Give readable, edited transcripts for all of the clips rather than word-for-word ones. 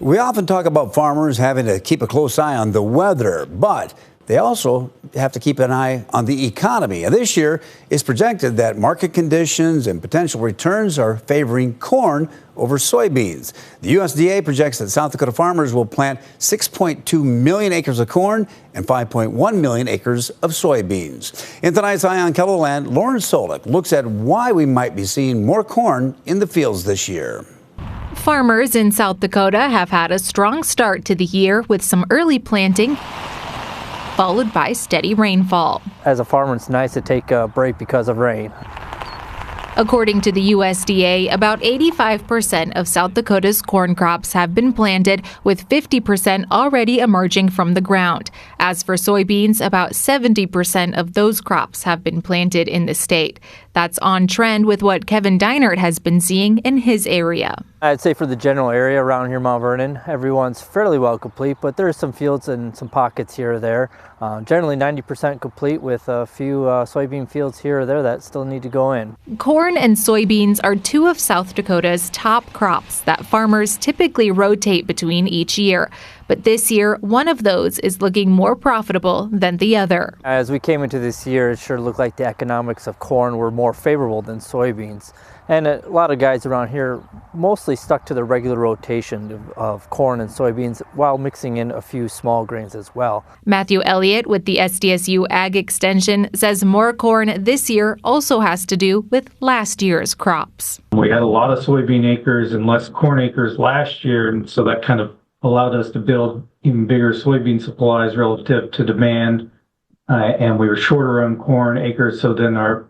We often talk about farmers having to keep a close eye on the weather, but they also have to keep an eye on the economy. And this year, it's projected that market conditions and potential returns are favoring corn over soybeans. The USDA projects that South Dakota farmers will plant 6.2 million acres of corn and 5.1 million acres of soybeans. In tonight's Eye on KELOLAND, Lauren Solik looks at why we might be seeing more corn in the fields this year. Farmers in South Dakota have had a strong start to the year with some early planting, followed by steady rainfall. As a farmer, it's nice to take a break because of rain. According to the USDA, about 85% of South Dakota's corn crops have been planted, with 50% already emerging from the ground. As for soybeans, about 70% of those crops have been planted in the state. That's on trend with what Kevin Deinert has been seeing in his area. I'd say for the general area around here, Mount Vernon, everyone's fairly well complete, but there are some fields and some pockets here or there. Generally 90% complete, with a few soybean fields here or there that still need to go in. Corn and soybeans are two of South Dakota's top crops that farmers typically rotate between each year. But this year, one of those is looking more profitable than the other. As we came into this year, it sure looked like the economics of corn were more favorable than soybeans. And a lot of guys around here mostly stuck to the regular rotation of corn and soybeans while mixing in a few small grains as well. Matthew Elliott with the SDSU Ag Extension says more corn this year also has to do with last year's crops. We had a lot of soybean acres and less corn acres last year, and so that kind of allowed us to build even bigger soybean supplies relative to demand, and we were shorter on corn acres, so then our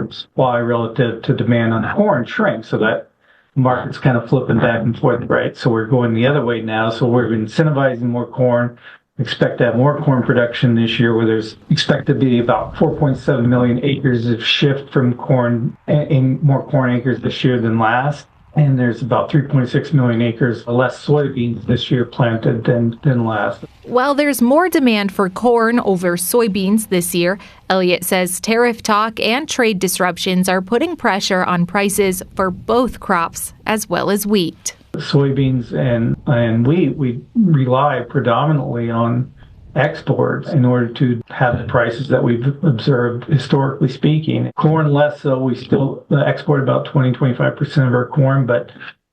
supply relative to demand on corn shrank, so that market's kind of flipping back and forth, right? So we're going the other way now, so we're incentivizing more corn. Expect to have more corn production this year, where there's expect to be about 4.7 million acres of shift from corn, in more corn acres this year than last. And there's about 3.6 million acres less soybeans this year planted than last. While there's more demand for corn over soybeans this year, Elliott says tariff talk and trade disruptions are putting pressure on prices for both crops as well as wheat. Soybeans and wheat, we rely predominantly on exports in order to have the prices that we've observed historically speaking. Corn less so. We still export about 20-25% of our corn, but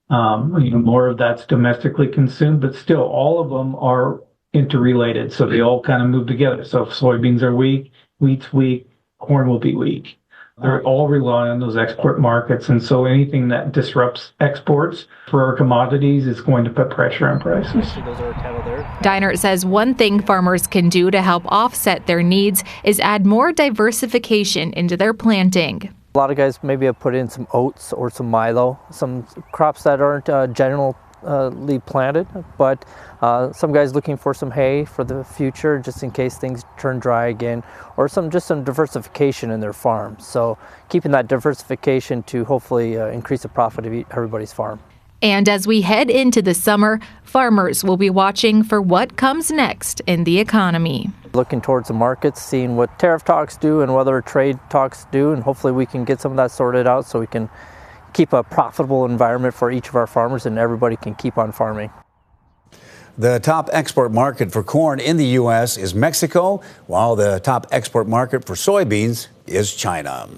more of that's domestically consumed. But still, all of them are interrelated, so they all kind of move together. So if soybeans are weak, wheat's weak, corn will be weak. They're all rely on those export markets, and so anything that disrupts exports for our commodities is going to put pressure on prices. Deinert says one thing farmers can do to help offset their needs is add more diversification into their planting. A lot of guys maybe have put in some oats or some milo, some crops that aren't generally planted, but some guys looking for some hay for the future, just in case things turn dry again, or some diversification in their farm. So keeping that diversification to hopefully increase the profit of everybody's farm. And as we head into the summer, farmers will be watching for what comes next in the economy. Looking towards the markets, seeing what tariff talks do and what other trade talks do, and hopefully we can get some of that sorted out so we can keep a profitable environment for each of our farmers and everybody can keep on farming. The top export market for corn in the U.S. is Mexico, while the top export market for soybeans is China.